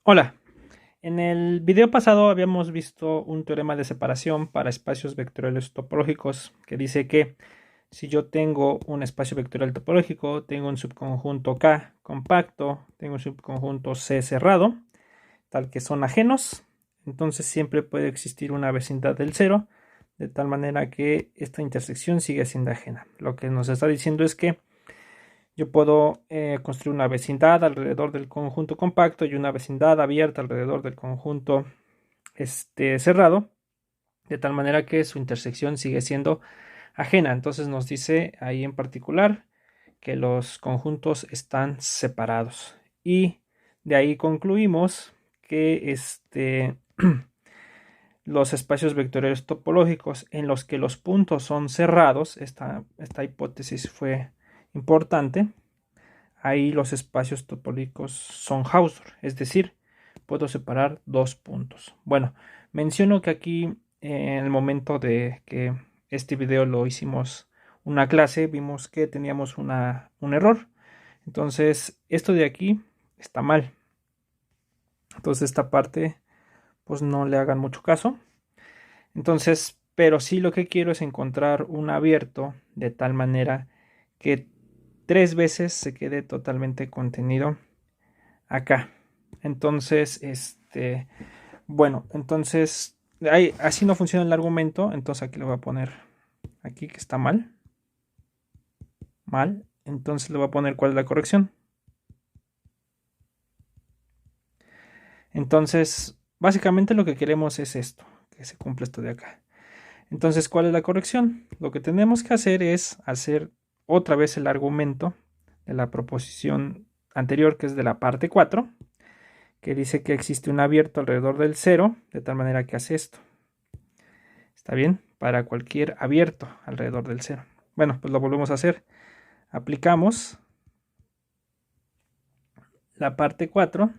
Hola, en el video pasado habíamos visto un teorema de separación para espacios vectoriales topológicos que dice que si yo tengo un espacio vectorial topológico, tengo un subconjunto K compacto, tengo un subconjunto C cerrado, tal que son ajenos, entonces siempre puede existir una vecindad del cero, de tal manera que esta intersección sigue siendo ajena. Lo que nos está diciendo es que yo puedo construir una vecindad alrededor del conjunto compacto y una vecindad abierta alrededor del conjunto cerrado, de tal manera que su intersección sigue siendo ajena. Entonces nos dice ahí en particular que los conjuntos están separados. Y de ahí concluimos que los espacios vectoriales topológicos en los que los puntos son cerrados, esta hipótesis fue importante. Ahí los espacios topológicos son Hausdorff, es decir, puedo separar dos puntos. Bueno, menciono que aquí en el momento de que este video lo hicimos una clase, vimos que teníamos un error. Entonces, esto de aquí está mal. Entonces, esta parte, pues no le hagan mucho caso. Entonces, pero sí lo que quiero es encontrar un abierto de tal manera que 3 veces se quede totalmente contenido acá. Entonces, bueno, entonces así no funciona el argumento. Entonces aquí lo voy a poner aquí que está mal. Mal. Entonces le voy a poner cuál es la corrección. Entonces, básicamente lo que queremos es esto, que se cumpla esto de acá. Entonces, ¿cuál es la corrección? Lo que tenemos que hacer es hacer otra vez el argumento de la proposición anterior, que es de la parte 4, que dice que existe un abierto alrededor del 0, de tal manera que hace esto. ¿Está bien? Para cualquier abierto alrededor del 0. Bueno, pues lo volvemos a hacer. Aplicamos la parte 4.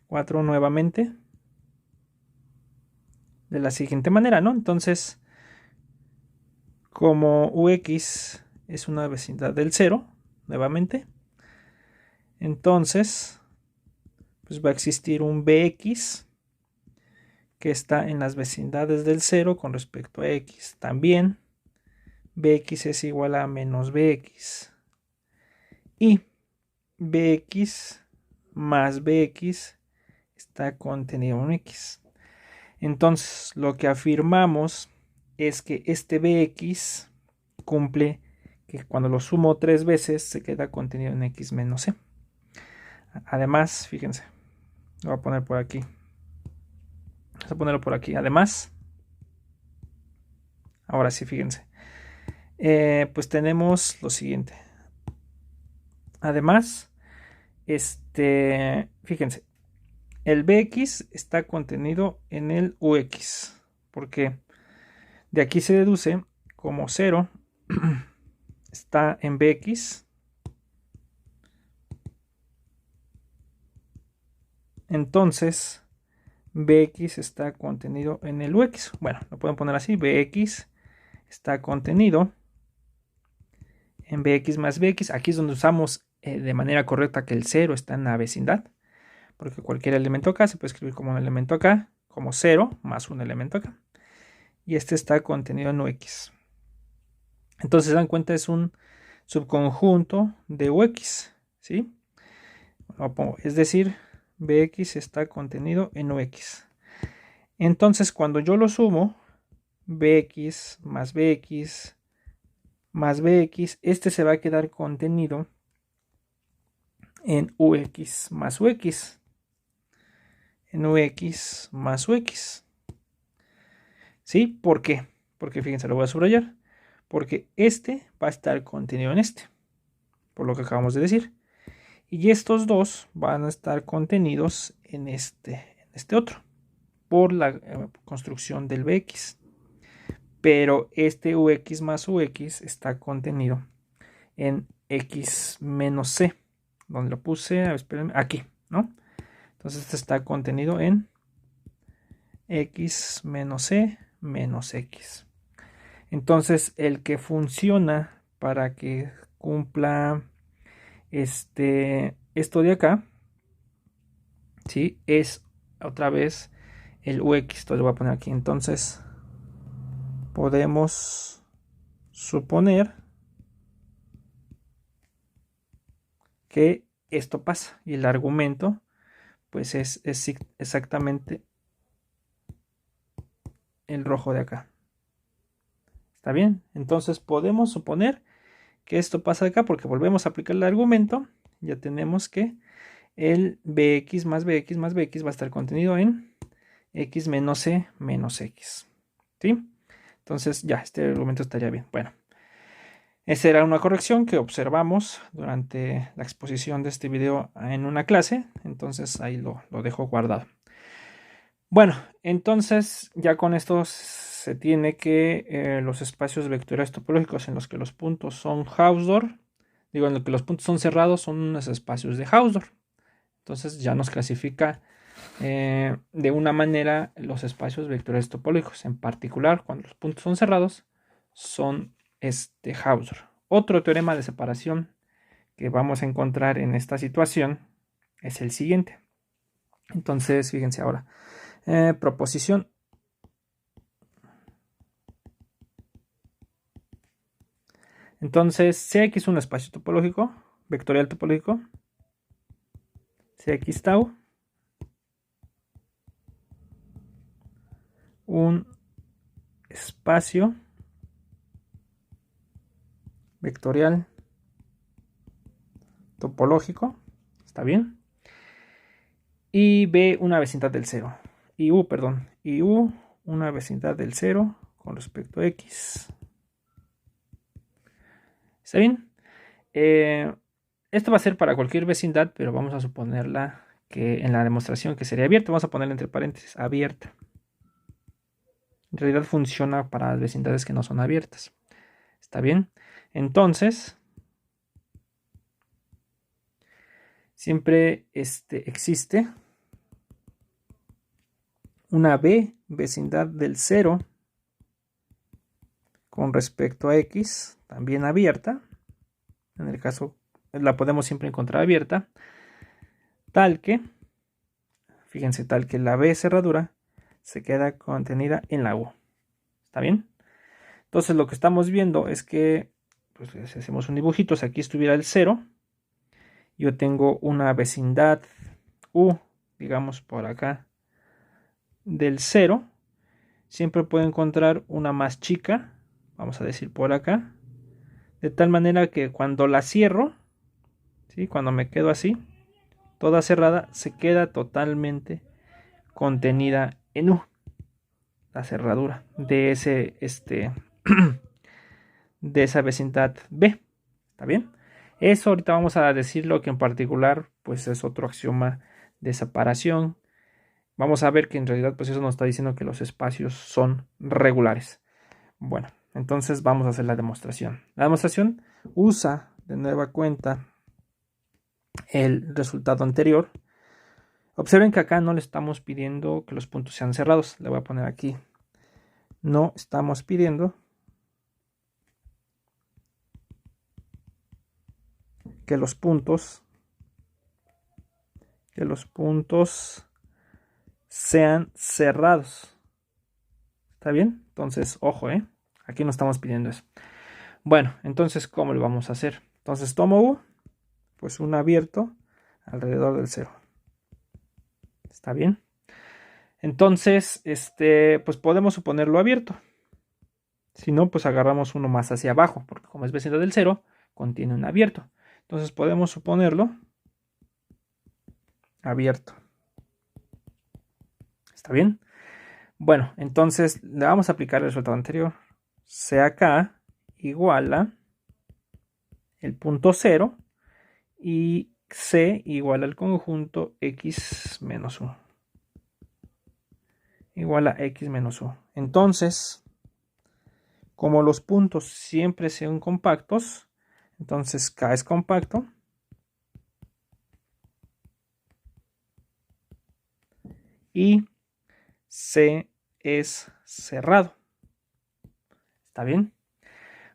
4 nuevamente. De la siguiente manera, ¿no? Entonces, como UX es una vecindad del 0, nuevamente, entonces, pues va a existir un BX que está en las vecindades del 0 con respecto a X. También BX es igual a menos BX. Y BX más BX está contenido en X. Entonces, lo que afirmamos es que este BX cumple que cuando lo sumo 3 veces se queda contenido en X menos C. Además, fíjense, lo voy a poner por aquí. Vamos a ponerlo por aquí. Además, ahora sí, fíjense. Pues tenemos lo siguiente. Además, fíjense, el Bx está contenido en el Ux, porque de aquí se deduce como 0 está en Bx, entonces Bx está contenido en el Ux. Bueno, lo pueden poner así, Bx está contenido en Bx más Bx. Aquí es donde usamos de manera correcta que el 0 está en la vecindad, porque cualquier elemento acá se puede escribir como un elemento acá, como 0 más un elemento acá. Y este está contenido en Ux. Entonces, se dan cuenta, es un subconjunto de Ux, ¿sí? Es decir, Bx está contenido en Ux. Entonces, cuando yo lo sumo, Bx más Bx más Bx, este se va a quedar contenido en Ux más Ux. En Ux más Ux. ¿Sí? ¿Por qué? Porque fíjense, lo voy a subrayar. Porque este va a estar contenido en este, por lo que acabamos de decir. Y estos dos van a estar contenidos en este otro, por la construcción del Bx. Pero este Ux más Ux está contenido en X menos C, donde lo puse, espérenme, aquí, ¿no? Entonces este está contenido en X menos C menos X. Entonces el que funciona para que cumpla esto de acá ¿sí? Es otra vez el ux. Entonces lo voy a poner aquí. Entonces podemos suponer que esto pasa y el argumento pues es exactamente el rojo de acá. ¿Está bien? Entonces podemos suponer que esto pasa de acá porque volvemos a aplicar el argumento. Ya tenemos que el bx más bx más bx va a estar contenido en x menos c menos x. ¿Sí? Entonces ya, este argumento estaría bien. Bueno, esa era una corrección que observamos durante la exposición de este video en una clase. Entonces ahí lo dejo guardado. Bueno, entonces ya con esto se tiene que los espacios vectoriales topológicos en los que los puntos son Hausdorff, digo, en los que los puntos son cerrados, son unos espacios de Hausdorff. Entonces ya nos clasifica de una manera los espacios vectoriales topológicos. En particular, cuando los puntos son cerrados, son Hausdorff. Otro teorema de separación que vamos a encontrar en esta situación es el siguiente. Entonces, fíjense ahora. Proposición. Entonces, Cx es un espacio topológico, vectorial topológico. Cx tau. Un espacio vectorial topológico. ¿Está bien? Y B una vecindad del 0. Y U, perdón. Y U una vecindad del 0 con respecto a X. ¿Está bien? Esto va a ser para cualquier vecindad, pero vamos a suponerla que en la demostración que sería abierta, vamos a ponerla entre paréntesis, abierta. En realidad funciona para las vecindades que no son abiertas. ¿Está bien? Entonces, siempre existe una B vecindad del 0 con respecto a X, también abierta. En el caso, la podemos siempre encontrar abierta, tal que, fíjense, tal que la B cerradura se queda contenida en la U. ¿Está bien? Entonces lo que estamos viendo es que, pues si hacemos un dibujito, si aquí estuviera el 0, yo tengo una vecindad U, digamos por acá, del 0. Siempre puedo encontrar una más chica, vamos a decir por acá, de tal manera que cuando la cierro, ¿sí? Cuando me quedo así, toda cerrada, se queda totalmente contenida en U, la cerradura de de esa vecindad B. ¿Está bien? Eso ahorita vamos a decirlo que en particular pues es otro axioma de separación. Vamos a ver que en realidad pues eso nos está diciendo que los espacios son regulares. Bueno, entonces vamos a hacer la demostración. La demostración usa de nueva cuenta el resultado anterior. Observen que acá no le estamos pidiendo que los puntos sean cerrados. Le voy a poner aquí. No estamos pidiendo que los puntos sean cerrados. ¿Está bien? Entonces, ojo, aquí no estamos pidiendo eso. Bueno, entonces, ¿cómo lo vamos a hacer? Entonces, tomo U, pues un abierto alrededor del 0. ¿Está bien? Entonces, pues podemos suponerlo abierto. Si no, pues agarramos uno más hacia abajo, porque como es vecindad del 0, contiene un abierto. Entonces podemos suponerlo abierto. ¿Está bien? Bueno, entonces le vamos a aplicar el resultado anterior. CK igual a el punto 0 y C igual al conjunto X menos U. Igual a X menos U. Entonces, como los puntos siempre sean compactos, entonces K es compacto. Y C es cerrado. ¿Está bien?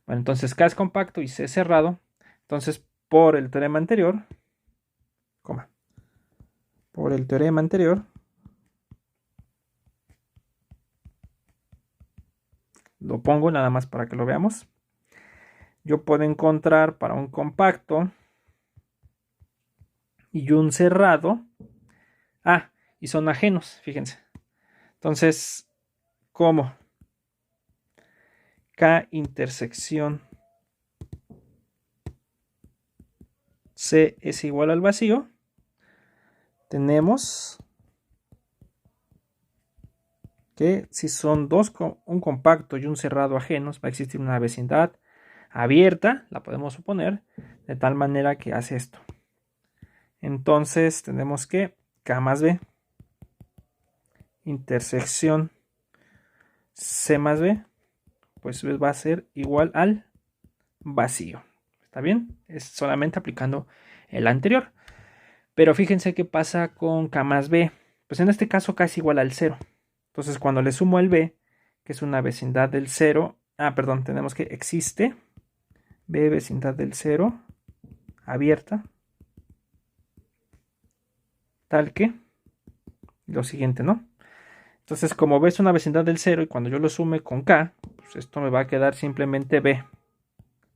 Bueno, entonces K es compacto y C es cerrado. Entonces, por el teorema anterior, por el teorema anterior, lo pongo nada más para que lo veamos. Yo puedo encontrar para un compacto y un cerrado. Ah, y son ajenos, fíjense. Entonces, ¿cómo? K intersección C es igual al vacío. Tenemos que si son dos, un compacto y un cerrado ajenos, va a existir una vecindad abierta, la podemos suponer, de tal manera que hace esto. Entonces tenemos que K más B intersección C más B, pues va a ser igual al vacío. ¿Está bien? Es solamente aplicando el anterior. Pero fíjense qué pasa con K más B. Pues en este caso K es igual al 0. Entonces cuando le sumo el B, que es una vecindad del 0, perdón, tenemos que existe B vecindad del 0 abierta, tal que lo siguiente, ¿no? Entonces como B es una vecindad del 0 y cuando yo lo sume con K, pues esto me va a quedar simplemente B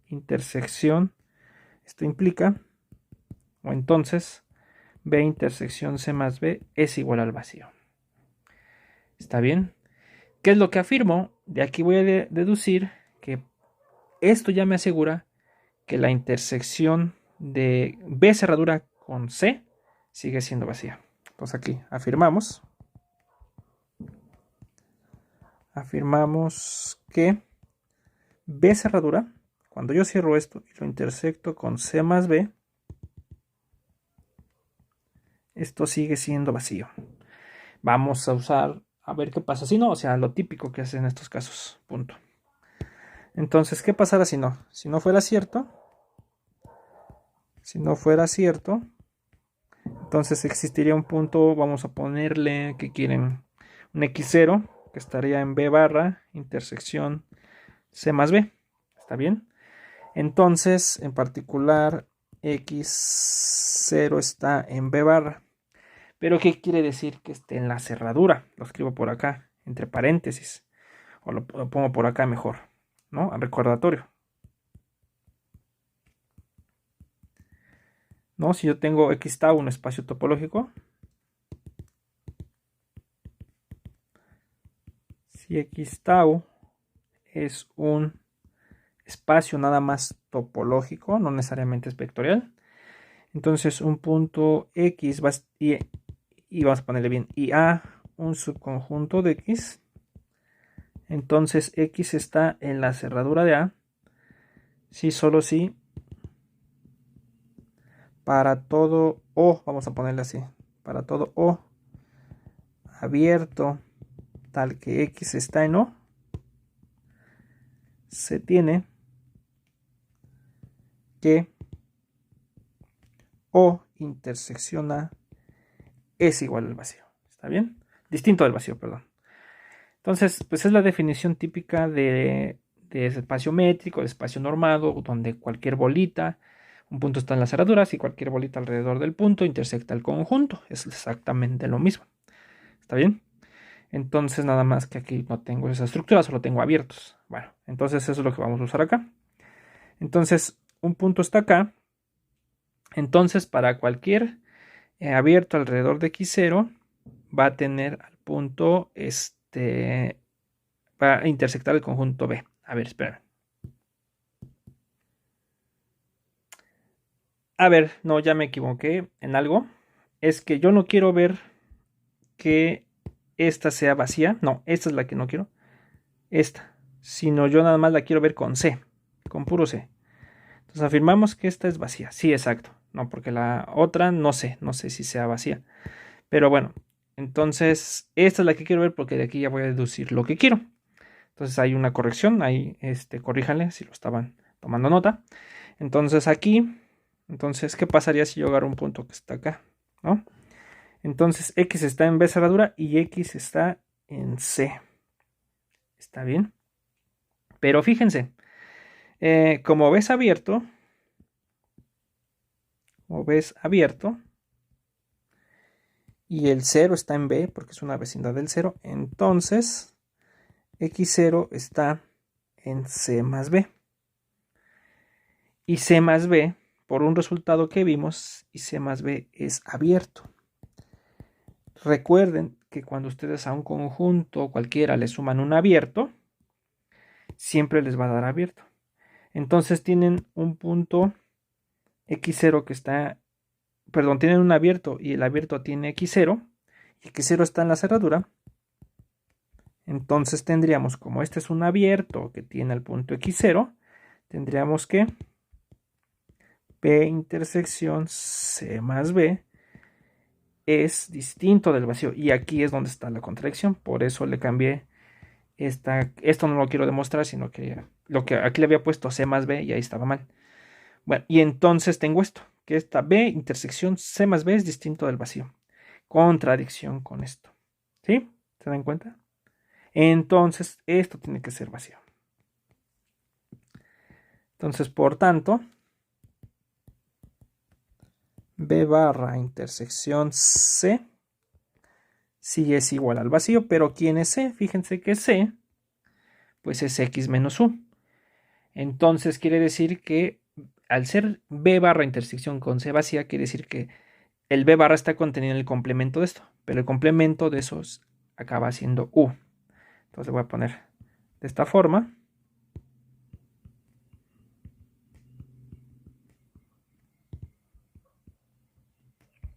intersección, esto implica, o entonces B intersección C más B es igual al vacío. ¿Está bien? ¿Qué es lo que afirmo? De aquí voy a deducir que esto ya me asegura que la intersección de B cerradura con C sigue siendo vacía. Entonces aquí afirmamos que B cerradura, cuando yo cierro esto y lo intersecto con C más B, esto sigue siendo vacío. Vamos a usar, a ver qué pasa si no, o sea, lo típico que hace en estos casos, punto. Entonces, ¿qué pasará si no? Si no fuera cierto, entonces existiría un punto, vamos a ponerle, que quieren? Un X0, que estaría en B barra, intersección C más B. ¿Está bien? Entonces, en particular, X0 está en B barra. ¿Pero qué quiere decir que esté en la cerradura? Lo escribo por acá, entre paréntesis. O lo pongo por acá mejor, ¿no? Al recordatorio. ¿No? Si yo tengo X tau, un espacio topológico. Si X tau es un espacio nada más topológico, no necesariamente es vectorial. Entonces un punto X y vamos a ponerle bien, y A un subconjunto de X. Entonces X está en la cerradura de A. Si solo si para todo O, vamos a ponerle así, para todo O abierto tal que X está en O, se tiene que O intersección A es igual al vacío. ¿Está bien? Distinto del vacío, perdón. Entonces, pues es la definición típica de espacio métrico, de espacio normado, donde cualquier bolita, un punto está en las cerraduras y cualquier bolita alrededor del punto intersecta el conjunto. Es exactamente lo mismo. ¿Está bien? Entonces, nada más que aquí no tengo esa estructura, solo tengo abiertos. Bueno, entonces eso es lo que vamos a usar acá. Entonces, un punto está acá. Entonces, para cualquier abierto alrededor de X0, va a tener al punto, va a intersectar el conjunto B. A ver, espérame. A ver, no, ya me equivoqué en algo. Es que yo no quiero ver que esta sea vacía. No, esta es la que no quiero. Esta. Sino yo nada más la quiero ver con C. Con puro C. Entonces afirmamos que esta es vacía. Sí, exacto. No, porque la otra no sé si sea vacía. Pero bueno, entonces esta es la que quiero ver porque de aquí ya voy a deducir lo que quiero. Entonces hay una corrección, ahí corríjanle si lo estaban tomando nota. Entonces aquí, ¿qué pasaría si yo agarro un punto que está acá? ¿No? Entonces X está en B cerradura y X está en C. ¿Está bien? Pero fíjense, como ves abierto, y el 0 está en B porque es una vecindad del 0, entonces x0 está en C más B. Y C más B, por un resultado que vimos, y C más B es abierto. Recuerden que cuando ustedes a un conjunto cualquiera le suman un abierto, siempre les va a dar abierto. Entonces tienen un punto x0 que está, perdón, tienen un abierto y el abierto tiene x0, y x0 está en la cerradura. Entonces tendríamos, como este es un abierto que tiene el punto x0, tendríamos que P intersección C más B es distinto del vacío. Y aquí es donde está la contradicción. Por eso le cambié esto no lo quiero demostrar, sino que aquí le había puesto C más B y ahí estaba mal. Bueno, y entonces tengo esto, que esta B intersección C más B es distinto del vacío. Contradicción con esto. ¿Sí? ¿Se dan cuenta? Entonces, esto tiene que ser vacío. Entonces, por tanto, B barra intersección C sí es igual al vacío, pero ¿quién es C? Fíjense que C, pues es X menos U. Entonces, quiere decir que al ser B barra intersección con C vacía, quiere decir que el B barra está contenido en el complemento de esto, pero el complemento de esos acaba siendo U. Entonces voy a poner de esta forma.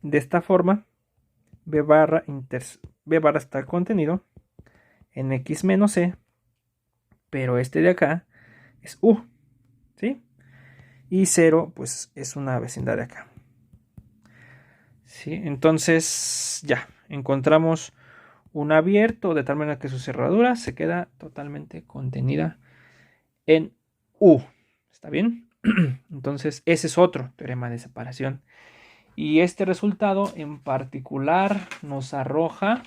De esta forma, B barra está contenido en X menos C, pero este de acá es U, ¿sí? Y 0, pues es una vecindad de acá. ¿Sí? Entonces, ya, encontramos un abierto de tal manera que su cerradura se queda totalmente contenida en U. ¿Está bien? Entonces, ese es otro teorema de separación. Y este resultado en particular nos arroja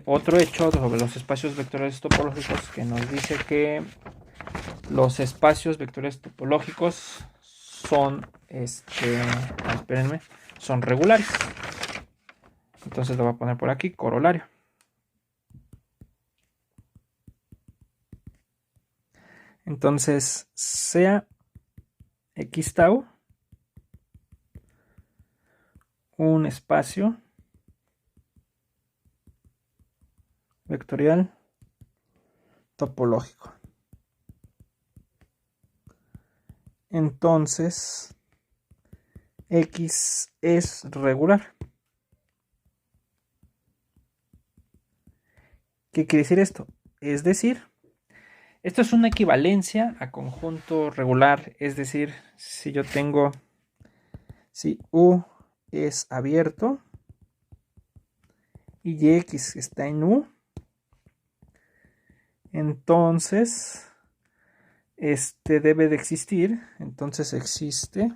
otro hecho sobre los espacios vectoriales topológicos que nos dice que los espacios vectoriales topológicos son, espérenme, son regulares. Entonces lo voy a poner por aquí, corolario. Entonces, sea X tau un espacio vectorial topológico. Entonces, X es regular. ¿Qué quiere decir esto? Es decir, esto es una equivalencia a conjunto regular, es decir, si yo tengo, si U es abierto y X está en U, entonces debe de existir, entonces existe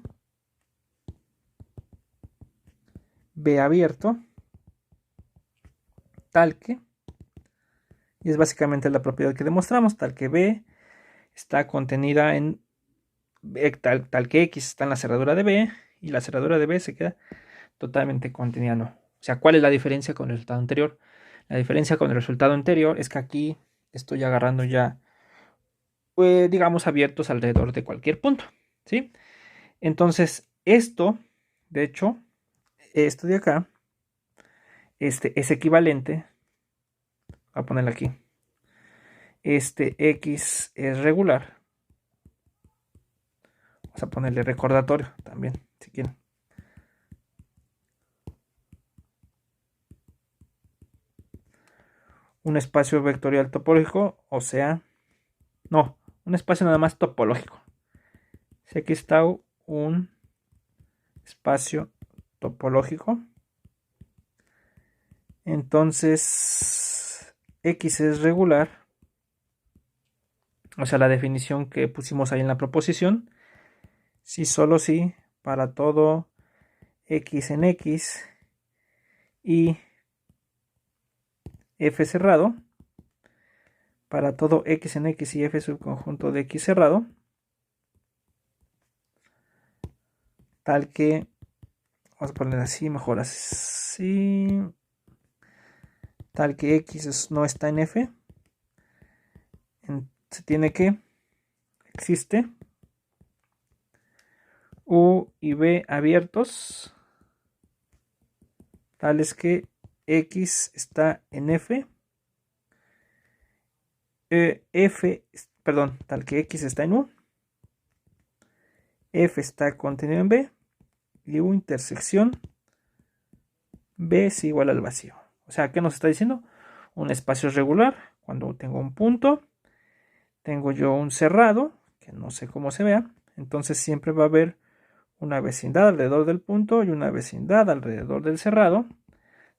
B abierto, tal que, y es básicamente la propiedad que demostramos, tal que B está contenida en tal que X está en la cerradura de B y la cerradura de B se queda totalmente contenida, no. O sea, ¿cuál es la diferencia con el resultado anterior? La diferencia con el resultado anterior es que aquí estoy agarrando ya, digamos, abiertos alrededor de cualquier punto, ¿sí? Entonces, esto, de hecho, esto de acá, es equivalente, voy a ponerlo aquí, X es regular, vamos a ponerle recordatorio también, si quieren. Un espacio vectorial topológico, o sea, no, un espacio nada más topológico. Si aquí está un espacio topológico, entonces X es regular, o sea, la definición que pusimos ahí en la proposición, si solo si para todo X en X y F cerrado, para todo X en X y F subconjunto de X cerrado, tal que, Vamos a poner así, mejor así. Tal que X no está en F. Se tiene que existe U y B abiertos, tales que X está en F. Tal que X está en U. F está contenido en B. Y U intersección B es igual al vacío. O sea, ¿qué nos está diciendo? Un espacio regular. Cuando tengo un punto, tengo yo un cerrado, que no sé cómo se vea. Entonces siempre va a haber una vecindad alrededor del punto y una vecindad alrededor del cerrado,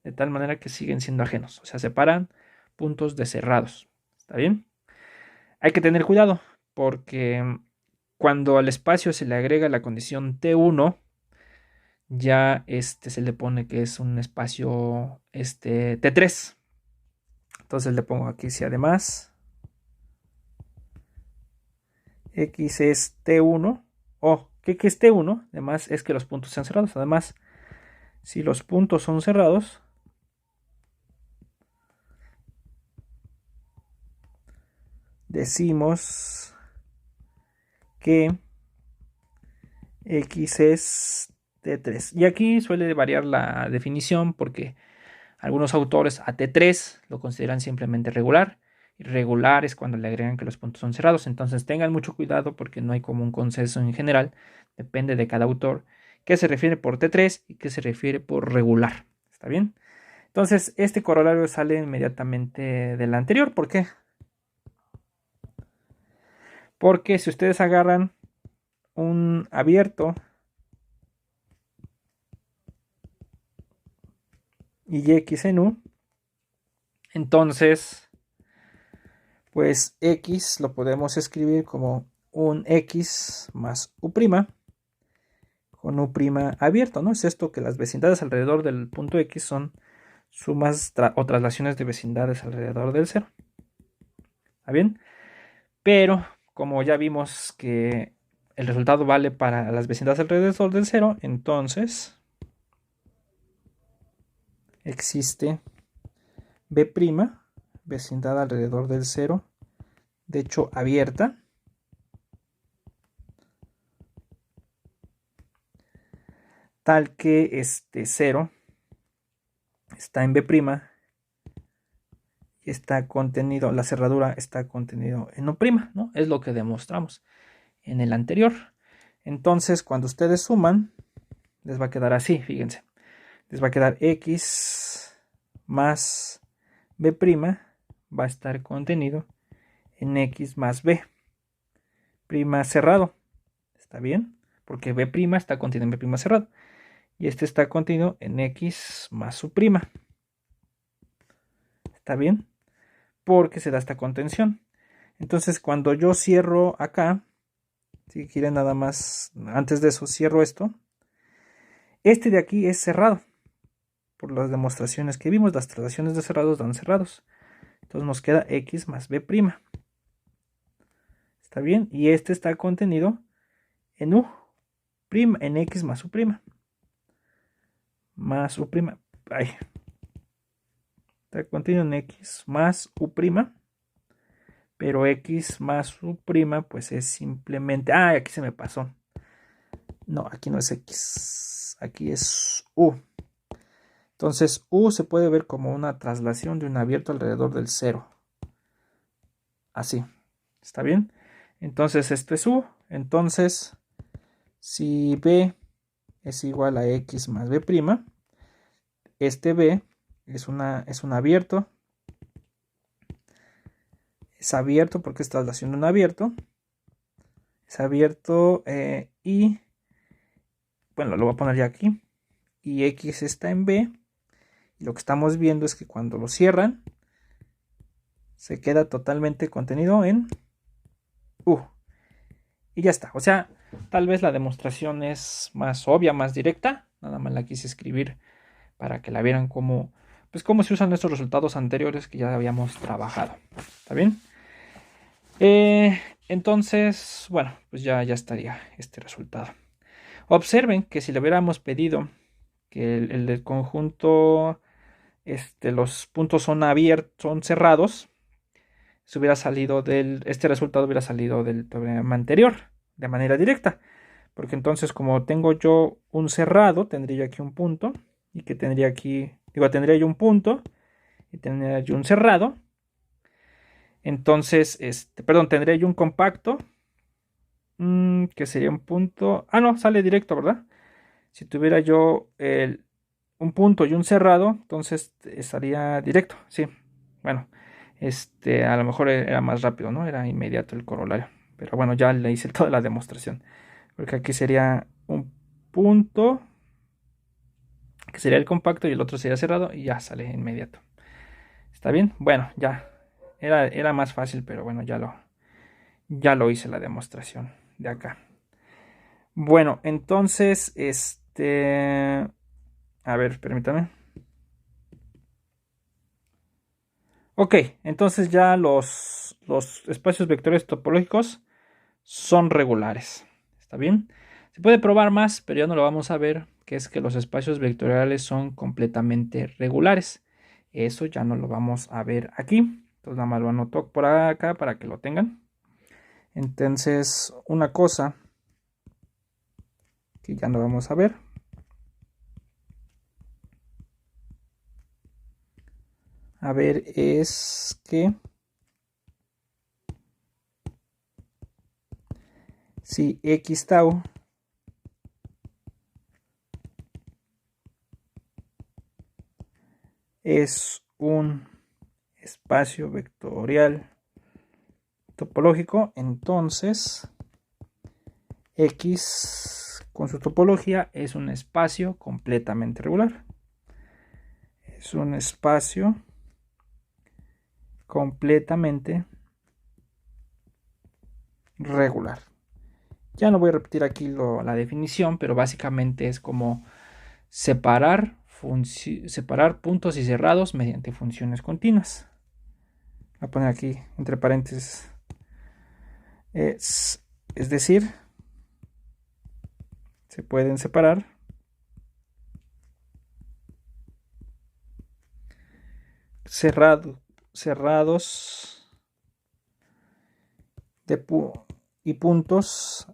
de tal manera que siguen siendo ajenos. O sea, separan puntos de cerrados. ¿Está bien? Hay que tener cuidado, porque cuando al espacio se le agrega la condición T1, ya se le pone que es un espacio T3. Entonces le pongo aquí si además X es T1, ¿qué es T1? Además es que los puntos sean cerrados. Además, si los puntos son cerrados, decimos que X es T3. Y aquí suele variar la definición porque algunos autores a T3 lo consideran simplemente regular. Y regular es cuando le agregan que los puntos son cerrados. Entonces tengan mucho cuidado porque no hay como un consenso en general. Depende de cada autor qué se refiere por T3 y qué se refiere por regular. ¿Está bien? Entonces este corolario sale inmediatamente del anterior. ¿Por qué? Porque si ustedes agarran un abierto y X en U, entonces pues X lo podemos escribir como un X más U' con U' abierto, ¿no? Es esto que las vecindades alrededor del punto X son sumas o traslaciones de vecindades alrededor del cero. ¿Está bien? Pero como ya vimos que el resultado vale para las vecindades alrededor del cero, entonces existe B', vecindad alrededor del cero, de hecho abierta, tal que este 0 está en B' y está contenido, la cerradura está contenido en U', ¿no? Es lo que demostramos en el anterior. Entonces, cuando ustedes suman, les va a quedar así, fíjense. Les va a quedar X más B' va a estar contenido en X más B' cerrado. ¿Está bien? Porque B' está contenido en B' cerrado. Y este está contenido en X más su prima. ¿Está bien? Porque se da esta contención. Entonces, cuando yo cierro acá, si quieren nada más, antes de eso cierro esto. Este de aquí es cerrado. Por las demostraciones que vimos, las traslaciones de cerrados dan cerrados. Entonces nos queda X más B'. ¿Está bien? Y este está contenido en U', en X más U'. Más U'. Ay. Está contenido en X más U'. Pero X más U' pues es simplemente... aquí se me pasó. No, aquí no es X. Aquí es U. Entonces U se puede ver como una traslación de un abierto alrededor del cero. Así. ¿Está bien? Entonces esto es U. Entonces, si B es igual a X más B', este B es un abierto. Es abierto porque es traslación de un abierto. Es abierto y... Bueno, lo voy a poner ya aquí. Y X está en B. Y lo que estamos viendo es que cuando lo cierran, se queda totalmente contenido en U. Y ya está. O sea, tal vez la demostración es más obvia, más directa. Nada más la quise escribir para que la vieran cómo se usan estos resultados anteriores que ya habíamos trabajado. ¿Está bien? Entonces, bueno, pues ya estaría este resultado. Observen que si le hubiéramos pedido que el del conjunto, los puntos son abiertos, son cerrados, este resultado hubiera salido del teorema anterior de manera directa. Porque entonces, como tengo yo un cerrado, tendría yo aquí un punto. Y que tendría aquí, tendría yo un punto y tendría yo un cerrado. Entonces, perdón, tendría yo un compacto. Que sería un punto. Ah, no, sale directo, ¿verdad? Si tuviera yo un punto y un cerrado, entonces estaría directo, sí. Bueno, a lo mejor era más rápido, ¿no? Era inmediato el corolario. Pero bueno, ya le hice toda la demostración. Porque aquí sería un punto, que sería el compacto, y el otro sería cerrado, y ya sale inmediato. ¿Está bien? Bueno, ya. Era más fácil, pero bueno, ya lo hice la demostración de acá. Bueno, entonces, a ver, permítame. Ok, entonces ya los espacios vectoriales topológicos son regulares. ¿Está bien? Se puede probar más, pero ya no lo vamos a ver, que es que los espacios vectoriales son completamente regulares. Eso ya no lo vamos a ver aquí. Entonces nada más lo anoto por acá para que lo tengan. Entonces, una cosa que ya no vamos a ver. A ver, es que si X tau es un espacio vectorial topológico, entonces X con su topología es un espacio completamente regular. Es un espacio completamente regular. Ya no voy a repetir aquí la definición, pero básicamente es como separar puntos y cerrados mediante funciones continuas. Voy a poner aquí entre paréntesis. Es decir, se pueden separar cerrados y puntos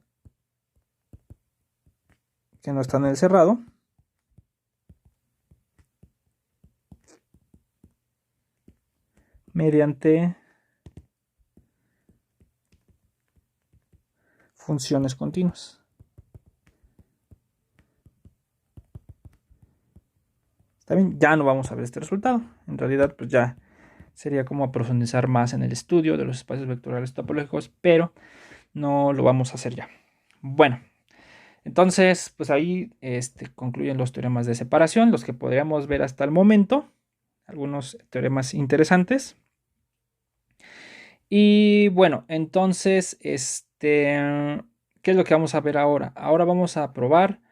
que no están en el cerrado mediante funciones continuas. ¿Está bien? Ya no vamos a ver este resultado. En realidad, pues ya sería como profundizar más en el estudio de los espacios vectoriales topológicos, pero no lo vamos a hacer ya. Bueno, entonces, pues ahí concluyen los teoremas de separación, los que podríamos ver hasta el momento. Algunos teoremas interesantes. Y bueno, entonces, ¿qué es lo que vamos a ver ahora? Ahora vamos a probar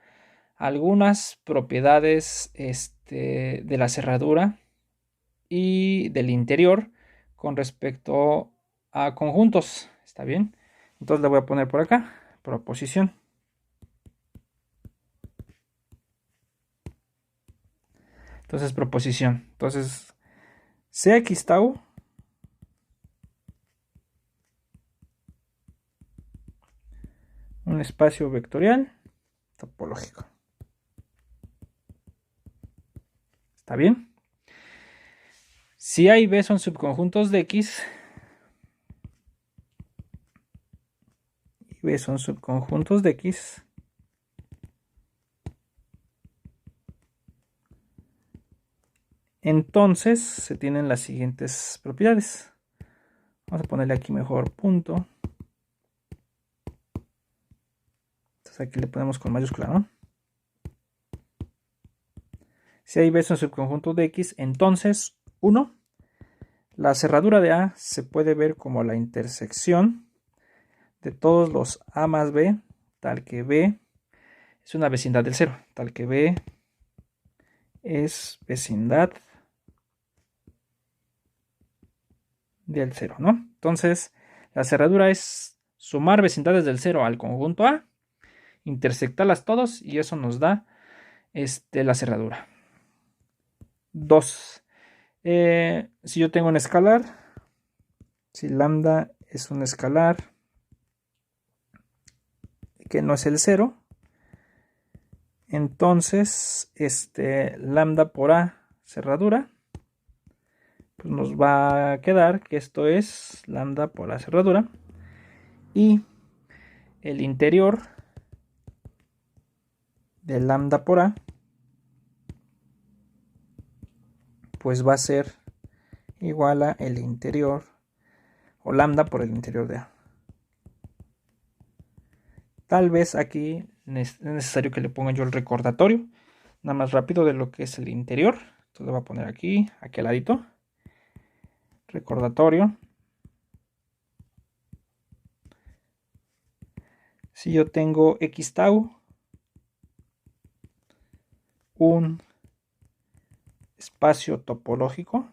algunas propiedades de la cerradura y del interior con respecto a conjuntos. ¿Está bien? Entonces le voy a poner por acá, proposición. Entonces, proposición. Entonces, Cx tau un espacio vectorial topológico. ¿Está bien? Si A y B son subconjuntos de X y B son subconjuntos de X, entonces se tienen las siguientes propiedades. Vamos a ponerle aquí mejor punto. Entonces aquí le ponemos con mayúscula, ¿no? Si A y B son subconjuntos de X, entonces 1. La cerradura de A se puede ver como la intersección de todos los A más B, tal que B es una vecindad del cero, tal que B es vecindad del cero, ¿no? Entonces, la cerradura es sumar vecindades del cero al conjunto A, intersectarlas todos y eso nos da la cerradura. 2. Si yo tengo un escalar, si lambda es un escalar que no es el 0, entonces lambda por A cerradura, pues nos va a quedar que esto es lambda por A cerradura, y el interior de lambda por A pues va a ser igual a el interior o lambda por el interior de A. Tal vez aquí es necesario que le ponga yo el recordatorio, nada más rápido, de lo que es el interior. Entonces lo voy a poner aquí al ladito. Recordatorio. Si yo tengo x tau, un espacio topológico,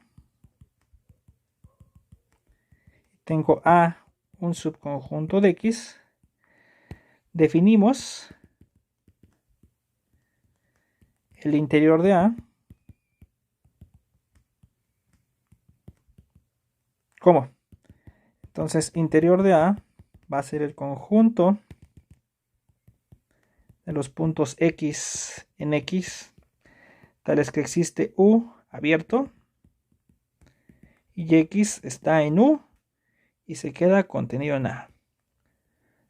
tengo A, un subconjunto de X, definimos el interior de A como, entonces interior de A va a ser el conjunto de los puntos X en X, tales que existe U abierto y X está en U y se queda contenido en A,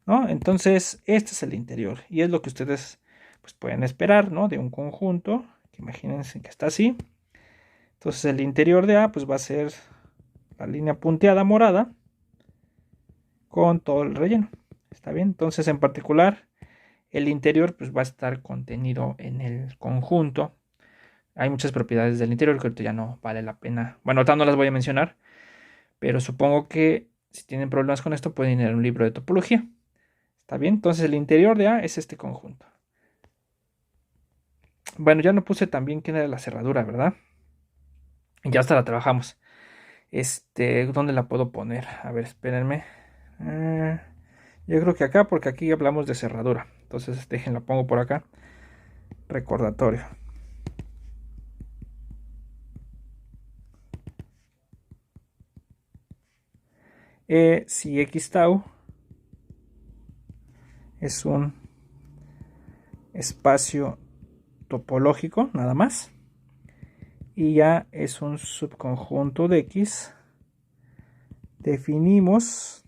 ¿no? Entonces este es el interior y es lo que ustedes pues pueden esperar, ¿no? De un conjunto, que imagínense que está así. Entonces el interior de A pues va a ser la línea punteada morada con todo el relleno. ¿Está bien? Entonces en particular el interior pues va a estar contenido en el conjunto. Hay muchas propiedades del interior que ahorita ya no vale la pena. Bueno, ahorita no las voy a mencionar, pero supongo que si tienen problemas con esto pueden ir a un libro de topología. ¿Está bien? Entonces el interior de A es este conjunto. Bueno, ya no puse también quién era la cerradura, ¿verdad? Ya hasta la trabajamos. ¿Dónde la puedo poner? A ver, espérenme. Yo creo que acá, porque aquí hablamos de cerradura. Entonces, déjenla, pongo por acá. Recordatorio. Si x tau es un espacio topológico, nada más, y ya es un subconjunto de X, definimos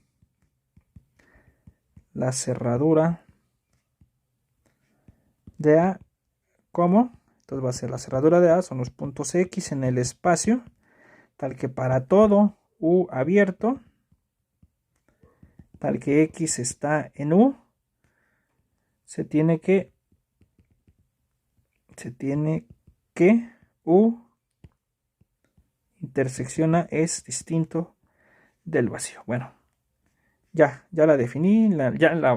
la cerradura de A como, entonces va a ser la cerradura de A, son los puntos X en el espacio, tal que para todo U abierto, tal que X está en U, se tiene que U intersecciona es distinto del vacío. Bueno, ya la definí,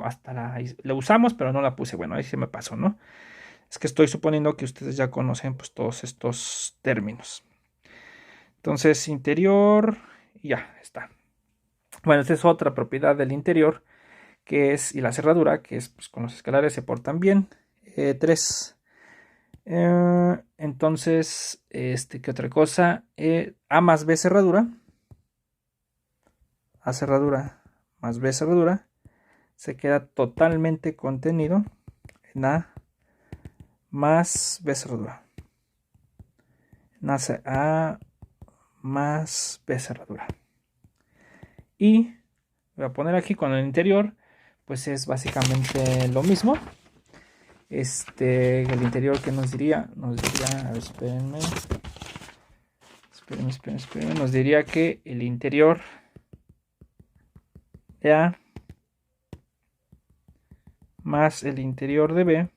hasta la usamos, pero no la puse. Bueno, ahí se me pasó, ¿no? Es que estoy suponiendo que ustedes ya conocen pues todos estos términos. Entonces, interior, ya está. Bueno, esta es otra propiedad del interior, que es, y la cerradura, que es pues, con los escalares se portan bien. 3. Entonces, ¿qué otra cosa? A más B cerradura. A cerradura más B cerradura. Se queda totalmente contenido en A más B cerradura. Nace A más B cerradura. Y voy a poner aquí con el interior, pues es básicamente lo mismo. El interior que nos diría, a ver, espérenme, nos diría que el interior de A más el interior de B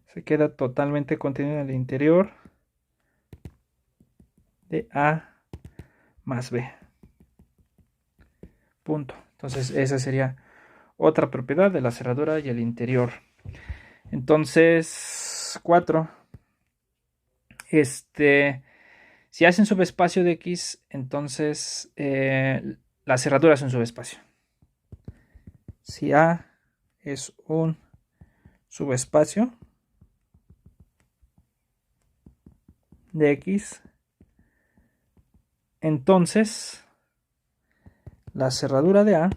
se queda totalmente contenido en el interior de A más B. Punto. Entonces esa sería otra propiedad de la cerradura y el interior. Entonces, 4. Si hacen subespacio de X, entonces la cerradura es un subespacio. Si A es un subespacio, de X, entonces la cerradura de A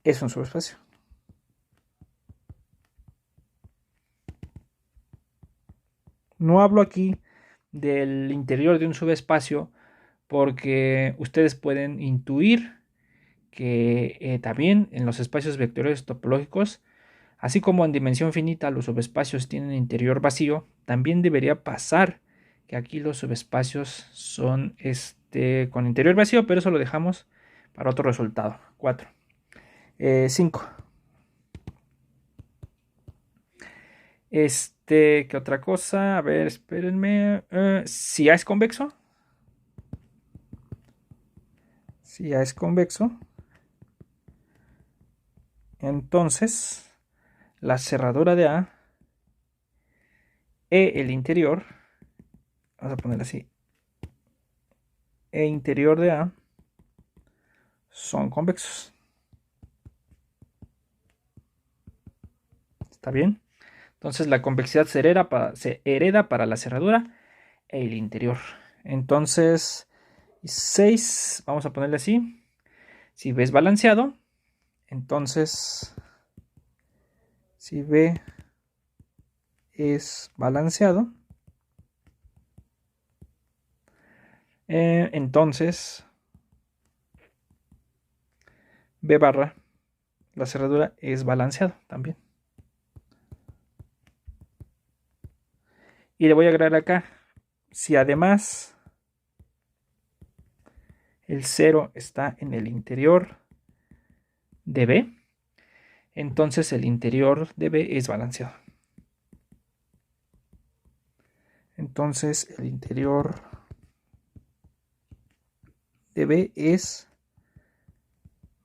es un subespacio. No hablo aquí del interior de un subespacio porque ustedes pueden intuir que también en los espacios vectoriales topológicos, así como en dimensión finita los subespacios tienen interior vacío, también debería pasar que aquí los subespacios son con interior vacío, pero eso lo dejamos para otro resultado. 4. 5. ¿Qué otra cosa? A ver, espérenme. Si A es convexo. Si A es convexo, entonces la cerradura de A e el interior, vamos a poner así, e interior de A son convexos. ¿Está bien? Entonces la convexidad se hereda para la cerradura e el interior. Entonces, 6, vamos a ponerle así. Si B es balanceado, entonces, si B es balanceado, entonces B barra, la cerradura, es balanceado también. Y le voy a agregar acá, si además el 0 está en el interior de B, entonces el interior de B es balanceado. Entonces el interior de B es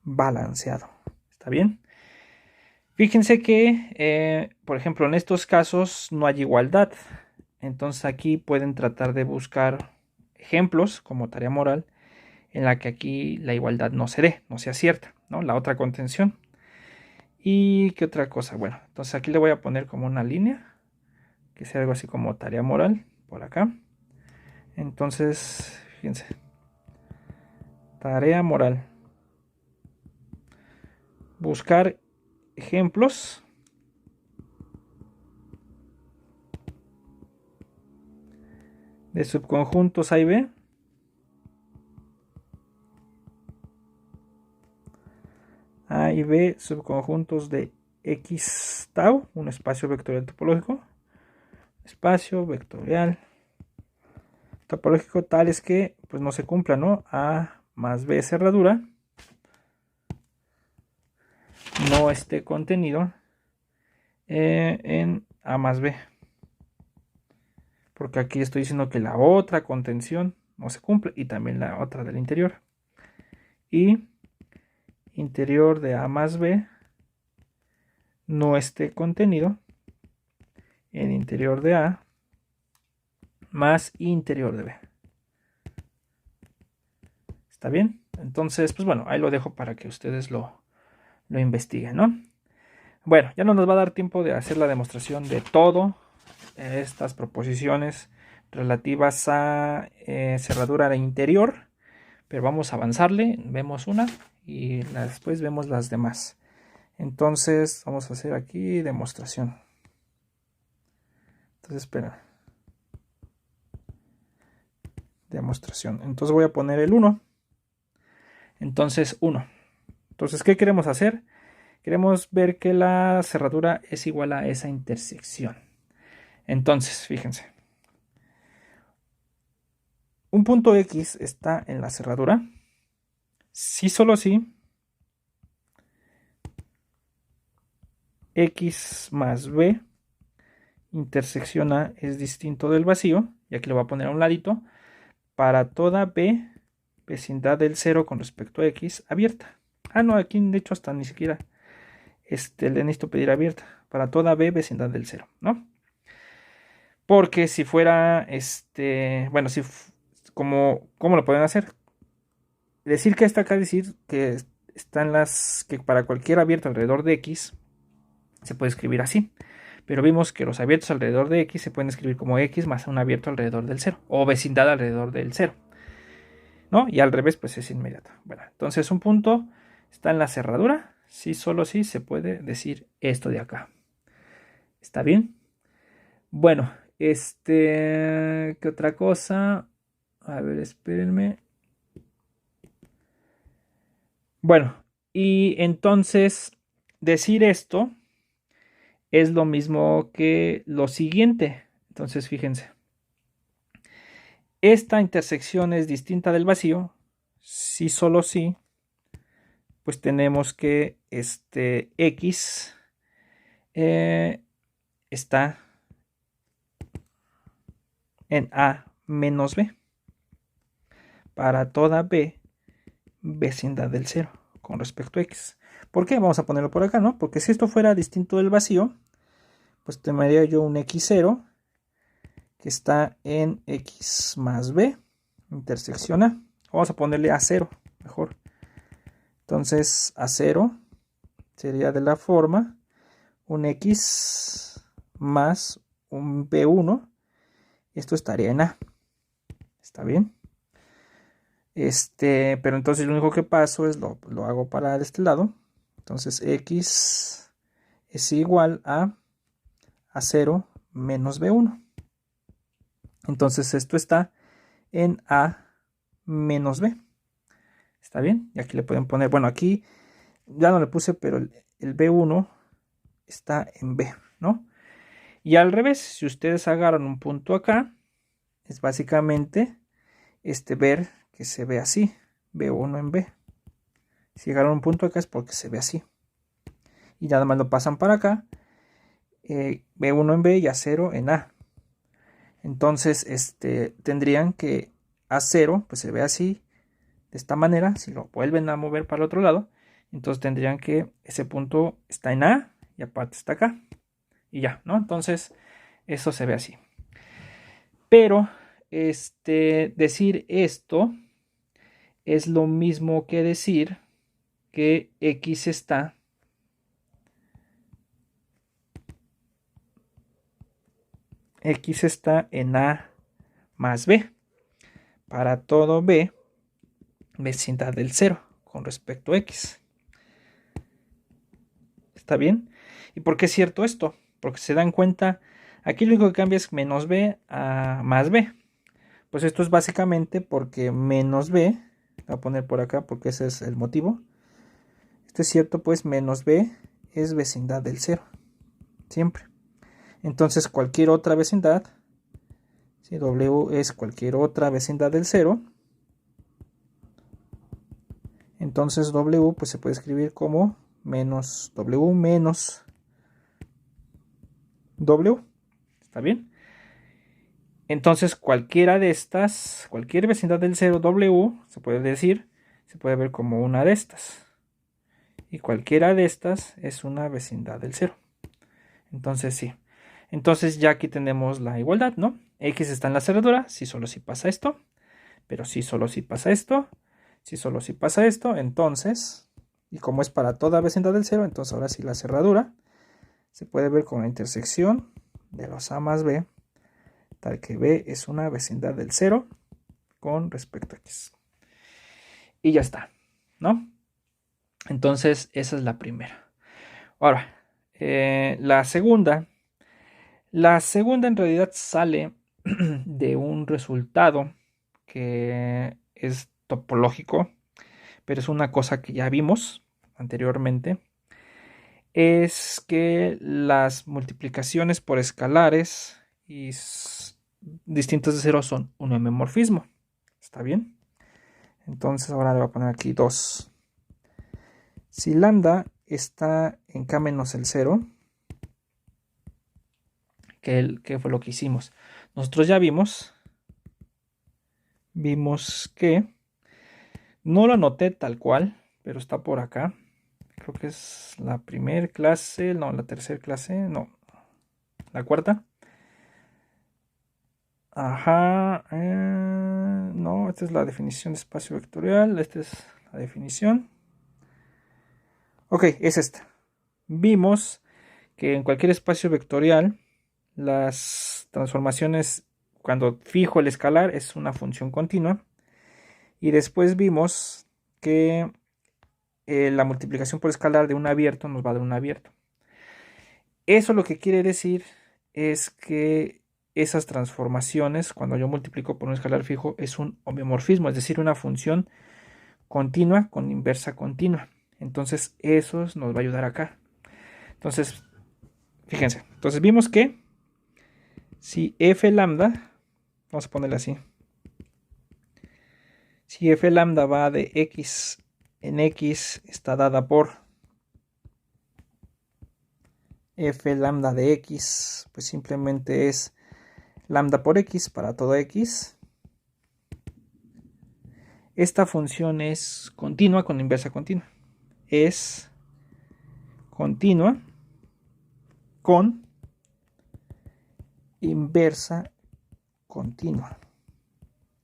balanceado. ¿Está bien? Fíjense que, por ejemplo, en estos casos no hay igualdad. Entonces aquí pueden tratar de buscar ejemplos como tarea moral en la que aquí la igualdad no se dé, no sea cierta, ¿no? La otra contención. ¿Y qué otra cosa? Bueno, entonces aquí le voy a poner como una línea, que sea algo así como tarea moral, por acá. Entonces, fíjense, tarea moral. Buscar ejemplos de subconjuntos A y B A y B subconjuntos de X tau, un espacio vectorial topológico, espacio vectorial topológico tales que pues no se cumpla, ¿no? A más B cerradura no esté contenido en A más B, porque aquí estoy diciendo que la otra contención no se cumple y también la otra del interior, y interior de A más B no esté contenido en interior de A más interior de B. ¿Está bien? Entonces, pues bueno, ahí lo dejo para que ustedes lo investiguen, ¿no? Bueno, ya no nos va a dar tiempo de hacer la demostración de todo estas proposiciones relativas a cerradura de interior, pero vamos a avanzarle. Vemos una y después vemos las demás. Entonces vamos a hacer aquí demostración. Entonces espera, demostración. Entonces voy a poner el 1. Entonces 1. Entonces, ¿qué queremos hacer? Queremos ver que la cerradura es igual a esa intersección. Entonces, fíjense, un punto X está en la cerradura si solo si X más B intersección A es distinto del vacío, y aquí lo voy a poner a un ladito, para toda B vecindad del 0 con respecto a X abierta. Ah, no, aquí de hecho hasta ni siquiera le necesito pedir abierta, para toda B vecindad del 0, ¿no? Porque si fuera, bueno, si, ¿cómo lo pueden hacer? Decir que está acá, decir que están que para cualquier abierto alrededor de X, se puede escribir así. Pero vimos que los abiertos alrededor de x se pueden escribir como x más un abierto alrededor del 0, o vecindad alrededor del 0, ¿no? Y al revés, pues es inmediato. Bueno, entonces un punto está en la cerradura. Sí, solo sí se puede decir esto de acá. ¿Está bien? Bueno, ¿qué otra cosa? A ver, espérenme. Bueno, y entonces decir esto es lo mismo que lo siguiente. Entonces, fíjense. Esta intersección es distinta del vacío. Si solo sí, pues tenemos que x está en A menos B para toda B vecindad del 0 con respecto a x. ¿Por qué? Vamos a ponerlo por acá, ¿no? Porque si esto fuera distinto del vacío, pues tendría yo un x0 que está en x más b, intersección A. Vamos a ponerle A0, mejor. Entonces, A0 sería de la forma un x más un b1. Esto estaría en A. ¿Está bien? Pero entonces lo único que paso es lo hago para este lado. Entonces x es igual a 0 menos b1. Entonces esto está en A menos B. ¿Está bien? Y aquí le pueden poner, bueno, aquí ya no le puse, pero el B1 está en B, ¿no? Y al revés, si ustedes agarran un punto acá, es básicamente ver que se ve así, B1 en B. Si agarran un punto acá es porque se ve así. Y nada más lo pasan para acá, B1 en B y A0 en A. Entonces, tendrían que A0, pues se ve así, de esta manera. Si lo vuelven a mover para el otro lado, entonces tendrían que ese punto está en A y aparte está acá. Y ya, ¿no? Entonces, eso se ve así. Pero, decir esto es lo mismo que decir que X está en A más B. Para todo B, vecindad del 0 con respecto a X. ¿Está bien? ¿Y por qué es cierto esto? Porque se dan cuenta, aquí lo único que cambia es menos B a más B. Pues esto es básicamente porque menos B, voy a poner por acá porque ese es el motivo. Esto es cierto, pues menos B es vecindad del 0. Siempre. Entonces cualquier otra vecindad, si W es cualquier otra vecindad del 0, entonces W pues se puede escribir como menos W menos W. ¿Está bien? Entonces cualquiera de estas, cualquier vecindad del 0 W, se puede decir, se puede ver como una de estas. Y cualquiera de estas es una vecindad del 0. Entonces sí. Entonces ya aquí tenemos la igualdad, ¿no? X está en la cerradura, si solo si pasa esto. Pero si solo si pasa esto. Si solo si pasa esto, entonces, y como es para toda vecindad del 0, entonces ahora sí la cerradura se puede ver con la intersección de los A más B, tal que B es una vecindad del 0 con respecto a X. Y ya está, ¿no? Entonces, esa es la primera. Ahora, la segunda en realidad sale de un resultado que es topológico, pero es una cosa que ya vimos anteriormente. Es que las multiplicaciones por escalares y distintos de 0 son un homomorfismo. ¿Está bien? Entonces ahora le voy a poner aquí 2. Si lambda está en K menos el 0, que fue lo que hicimos. Nosotros ya vimos que no lo anoté tal cual, pero está por acá. Creo que es la primera clase, no, la tercera clase, no, la cuarta. Ajá, no, esta es la definición de espacio vectorial, esta es la definición. Ok, es esta. Vimos que en cualquier espacio vectorial las transformaciones, cuando fijo el escalar, es una función continua. Y después vimos que la multiplicación por escalar de un abierto nos va a dar un abierto. Eso lo que quiere decir es que esas transformaciones, cuando yo multiplico por un escalar fijo, es un homeomorfismo, es decir, una función continua con inversa continua. Entonces eso nos va a ayudar acá. Entonces, fíjense, entonces vimos que si f lambda, vamos a ponerle así, si f lambda va de x en x, está dada por f lambda de x, pues simplemente es lambda por x para todo x. Esta función es continua con inversa continua. Es continua con inversa continua.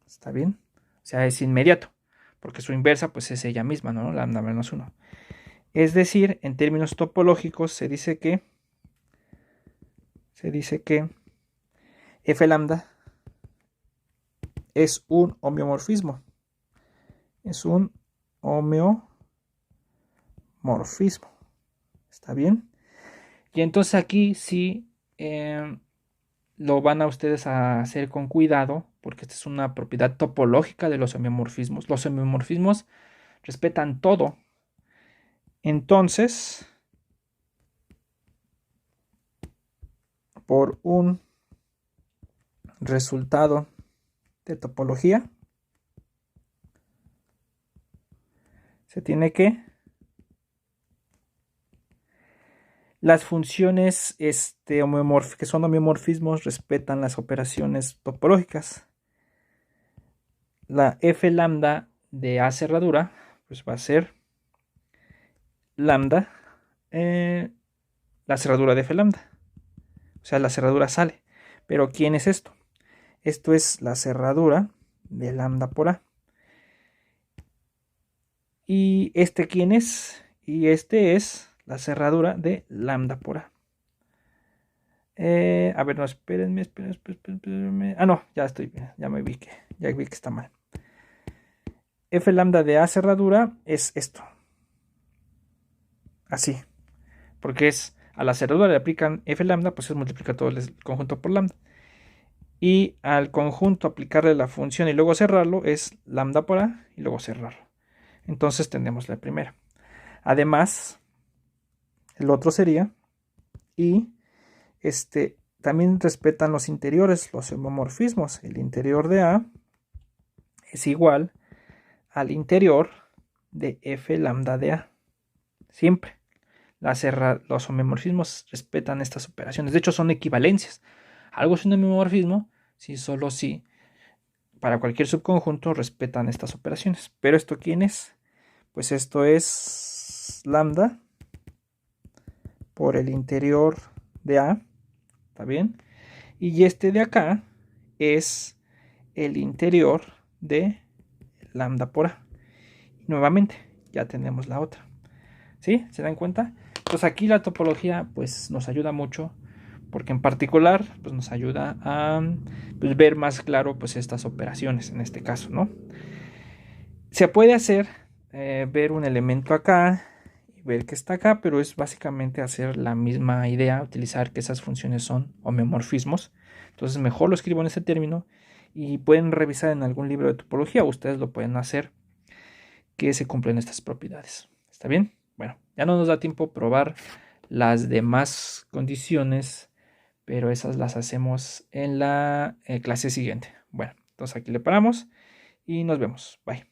¿Está bien? O sea, es inmediato, porque su inversa pues es ella misma, ¿no? Lambda menos 1. Es decir, en términos topológicos se dice que f lambda es un homeomorfismo. Es un homeomorfismo. ¿Está bien? Y entonces aquí sí lo van a ustedes a hacer con cuidado, porque esta es una propiedad topológica de los homeomorfismos. Los homeomorfismos respetan todo. Entonces, por un resultado de topología, se tiene que las funciones que son homeomorfismos respetan las operaciones topológicas. La f lambda de A cerradura pues va a ser lambda la cerradura de f lambda. O sea, la cerradura sale. Pero ¿quién es esto? Esto es la cerradura de lambda por A. ¿Y este quién es? Y este es la cerradura de lambda por A. A ver, no, espérenme. Ah, no, ya vi que está mal. F lambda de A cerradura es esto. Así. Porque es a la cerradura le aplican F lambda, pues se multiplica todo el conjunto por lambda. Y al conjunto aplicarle la función y luego cerrarlo es lambda por A y luego cerrarlo. Entonces tenemos la primera. Además, el otro sería, y también respetan los interiores, los homomorfismos. El interior de A es igual al interior de F lambda de A. Siempre. Los homomorfismos respetan estas operaciones. De hecho, son equivalencias. Algo es un homomorfismo si solo si para cualquier subconjunto respetan estas operaciones. Pero ¿esto quién es? Pues esto es lambda por el interior de A. ¿Está bien? Y este de acá es el interior de lambda por A. Y nuevamente, ya tenemos la otra. ¿Sí? ¿Se dan cuenta? Pues aquí la topología pues nos ayuda mucho, porque en particular pues nos ayuda a pues, ver más claro pues estas operaciones en este caso, ¿no? Se puede hacer ver un elemento acá y ver que está acá, pero es básicamente hacer la misma idea, utilizar que esas funciones son homeomorfismos. Entonces mejor lo escribo en ese término y pueden revisar en algún libro de topología, ustedes lo pueden hacer, que se cumplen estas propiedades. ¿Está bien? Bueno, ya no nos da tiempo probar las demás condiciones, pero esas las hacemos en la clase siguiente. Bueno, entonces aquí le paramos y nos vemos. Bye.